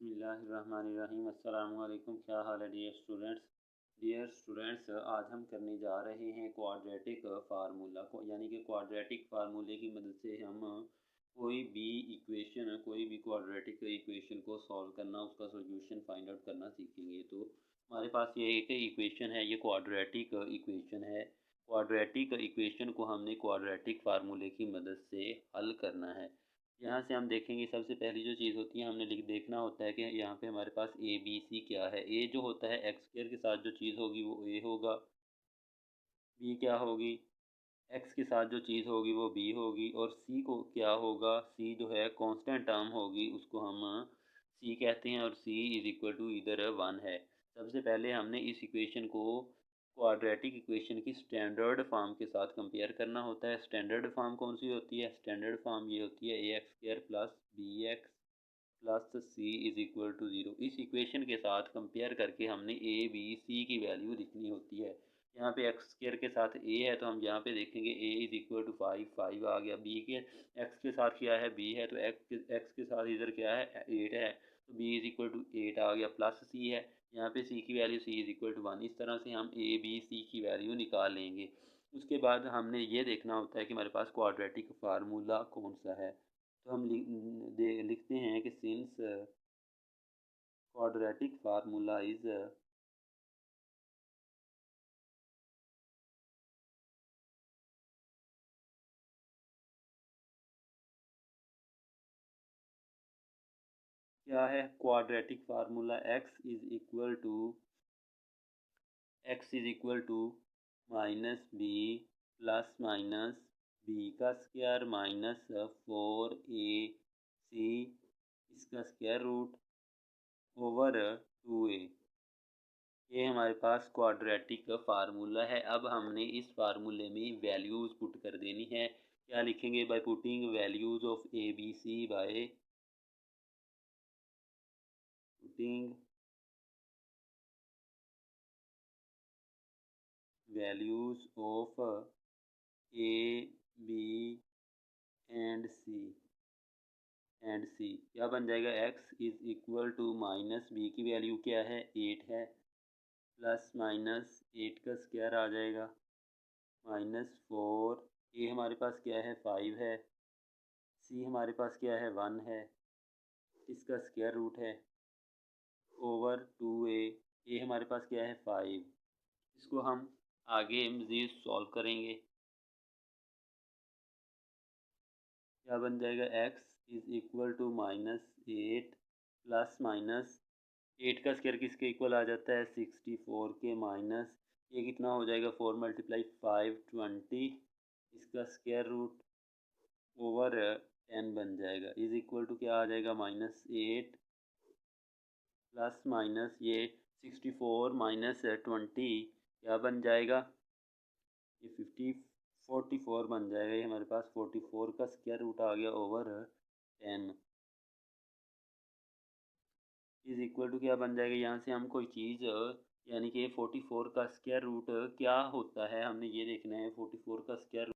बिस्मिल्लाहिर्रहमानिर्रहीम। अस्सलामुअलैकुम। क्या हाल है डियर स्टूडेंट्स, आज हम करने जा रहे हैं क्वाड्रेटिक फार्मूला को, यानी कि क्वाड्रेटिक फार्मूले की मदद से हम कोई भी क्वाड्रेटिक इक्वेशन को सॉल्व करना, उसका सॉल्यूशन फाइंड आउट करना सीखेंगे। तो हमारे पास ये एक इक्वेशन है, ये क्वाड्रेटिक इक्वेशन है। क्वाड्रेटिक इक्वेशन को हमने क्वाड्रेटिक फार्मूले की मदद से हल करना है। यहाँ से हम देखेंगे, सबसे पहली जो चीज़ होती है, हमने देखना होता है कि यहाँ पे हमारे पास ए बी सी क्या है। ए जो होता है एक्स स्क्वायर के साथ जो चीज़ होगी वो ए होगा। बी क्या होगी, एक्स के साथ जो चीज़ होगी वो बी होगी। और सी को क्या होगा, सी जो है कांस्टेंट टर्म होगी, उसको हम सी कहते हैं। और सी इज इक्वल टू इधर 1 है। सबसे पहले हमने इस इक्वेशन को क्वाड्रेटिक इक्वेशन की स्टैंडर्ड फॉर्म के साथ कंपेयर करना होता है। स्टैंडर्ड फॉर्म कौन सी होती है? स्टैंडर्ड फॉर्म ये होती है A X square plus B X plus C is equal to 0। इस इक्वेशन के साथ कंपेयर करके हमने ए बी सी की वैल्यू लिखनी होती है। यहाँ पे एक्स स्क्वायर के साथ ए है, तो हम यहाँ पे देखेंगे ए इज इक्वल टू 5 आ गया। बी के एक्स के साथ क्या है, बी है, तो एक्स के साथ इधर क्या है, 8 है, तो बी इज इक्वल टू 8 आ गया। प्लस सी है, यहाँ पे सी की value C is equal to 1। इस तरह से हम ए बी सी की वैल्यू निकाल लेंगे। उसके बाद हमने ये देखना होता है कि हमारे पास क्वाड्रेटिक फार्मूला कौन सा है। तो हम लिखते हैं कि सिंस क्वाड्रेटिक फार्मूला इज क्या है quadratic formula, x is equal to minus b plus minus b का स्क्वायर माइनस 4ac इसका स्क्वायर रूट ओवर 2a। ये हमारे पास क्वाड्रेटिक फार्मूला है। अब हमने इस फार्मूले में वैल्यूज़ पुट कर देनी है। क्या लिखेंगे? By putting values of A B C, by putting values of A B and C क्या बन जाएगा? X is equal to minus B की वैल्यू क्या है, 8 है, प्लस माइनस 8 का स्क्वायर आ जाएगा माइनस 4। ए हमारे पास क्या है, 5 है, सी हमारे पास क्या है, 1 है, इसका स्क्वायर रूट है ओवर 2a। ए हमारे पास क्या है, 5। इसको हम आगे मज़ीद सॉल्व करेंगे। क्या बन जाएगा? X is equal to minus 8 plus minus 8 का स्क्वायर किसके इक्वल आ जाता है, 64 के। माइनस ये कितना हो जाएगा, 4 मल्टीप्लाई 5 20, इसका स्क्वायर रूट ओवर 10 बन जाएगा। इज इक्वल टू क्या आ जाएगा, -8 प्लस माइनस ये 64 माइनस 20 क्या बन जाएगा, ये 44 बन जाएगा। ये हमारे पास 44 का स्क्वायर रूट आ गया ओवर 10 इज इक्वल टू क्या बन जाएगा। यहाँ से हम कोई चीज़, यानी कि 44 का स्क्वायर रूट क्या होता है, हमने ये देखना है। 44 का स्क्वायर